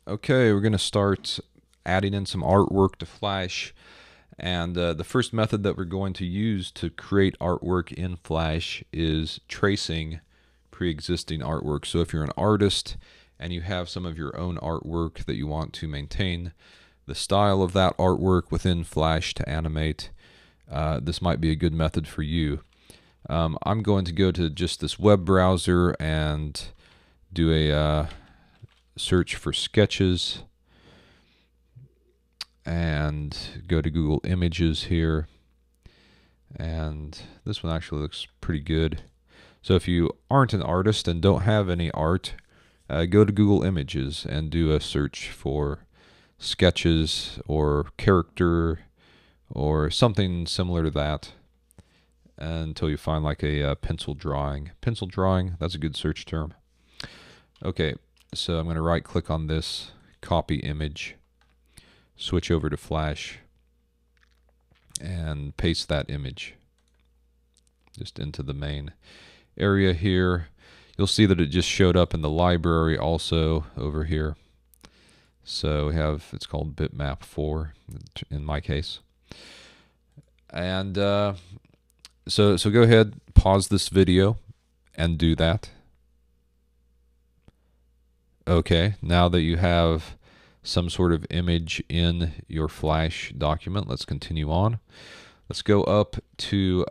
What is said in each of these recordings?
Okay, we're going to start adding in some artwork to Flash. And the first method that we're going to use to create artwork in Flash is tracing pre-existing artwork. So if you're an artist and you have some of your own artwork that you want to maintain the style of that artwork within Flash to animate, this might be a good method for you. I'm going to go to just this web browser and do a search for sketches and go to Google Images here, and this one actually looks pretty good. So if you aren't an artist and don't have any art, go to Google Images and do a search for sketches or character or something similar to that until you find like a pencil drawing. Pencil drawing, that's a good search term. Okay, so I'm going to right click on this, copy image, switch over to Flash, and paste that image just into the main area here. You'll see that it just showed up in the library also over here. So we have, it's called bitmap 4 in my case. And so go ahead, pause this video and do that. Okay, now that you have some sort of image in your Flash document, let's continue on. Let's go up to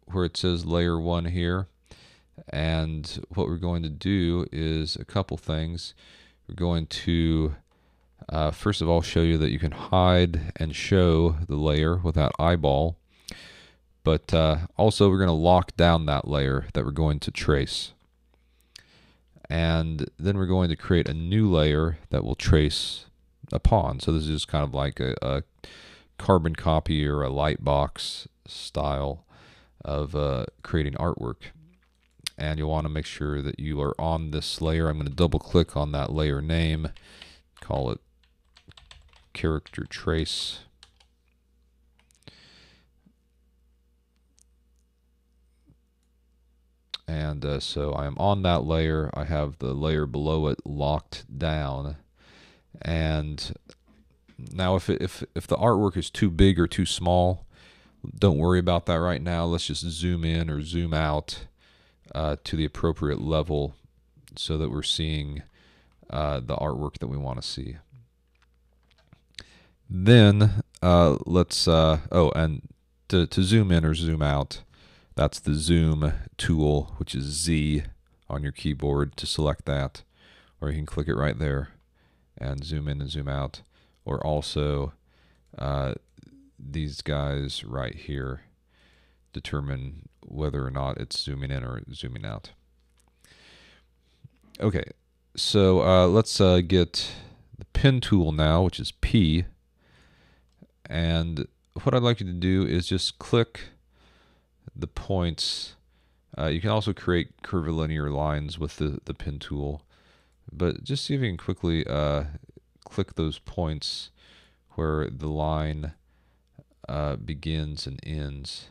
where it says layer 1 here, and what we're going to do is a couple things. We're going to first of all show you that you can hide and show the layer with that eyeball, but also we're going to lock down that layer that we're going to trace. And then we're going to create a new layer that will trace upon. So this is just kind of like a carbon copy or a lightbox style of creating artwork. And you'll want to make sure that you are on this layer. I'm going to double click on that layer name, call it character trace. And so I am on that layer. I have the layer below it locked down. And now if the artwork is too big or too small, don't worry about that right now. Let's just zoom in or zoom out to the appropriate level so that we're seeing the artwork that we want to see. Then let's, and to zoom in or zoom out, that's the zoom tool, which is Z on your keyboard to select that. Or you can click it right there and zoom in and zoom out. Or also these guys right here determine whether or not it's zooming in or zooming out. Okay, so let's get the pen tool now, which is P. And what I'd like you to do is just click the points. You can also create curvilinear lines with the pen tool, but just see if you can quickly click those points where the line begins and ends.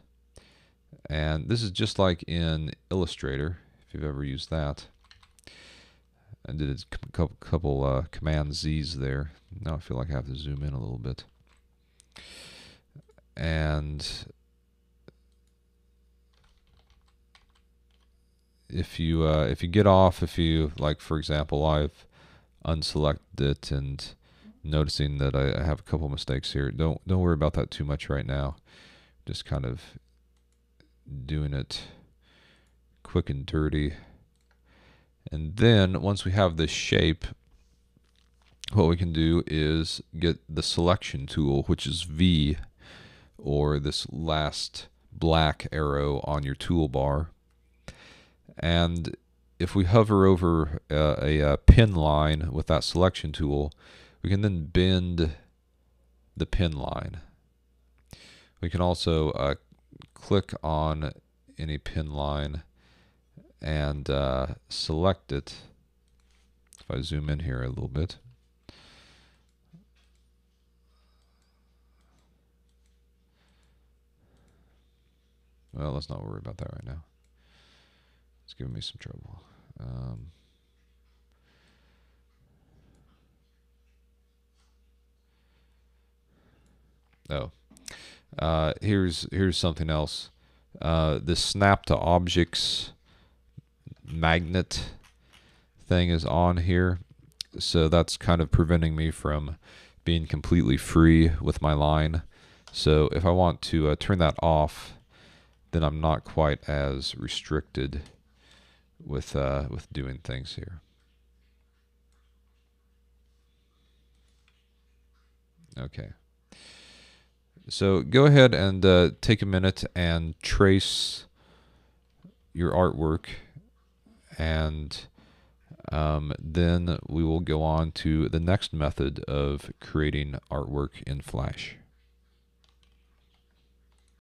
And this is just like in Illustrator, if you've ever used that. I did a couple Command Z's there. Now I feel like I have to zoom in a little bit. And if you get off, like for example, I've unselected it and noticing that I have a couple mistakes here. Don't worry about that too much right now. Just kind of doing it quick and dirty. And then once we have this shape, what we can do is get the selection tool, which is V, or this last black arrow on your toolbar. And if we hover over a pin line with that selection tool, we can then bend the pin line. We can also click on any pin line and select it. If I zoom in here a little bit, well, let's not worry about that right now. It's giving me some trouble. Oh, here's something else. This snap to objects magnet thing is on here, so that's kind of preventing me from being completely free with my line. So if I want to turn that off, then I'm not quite as restricted with doing things here. Okay. So go ahead and take a minute and trace your artwork, and then we will go on to the next method of creating artwork in Flash.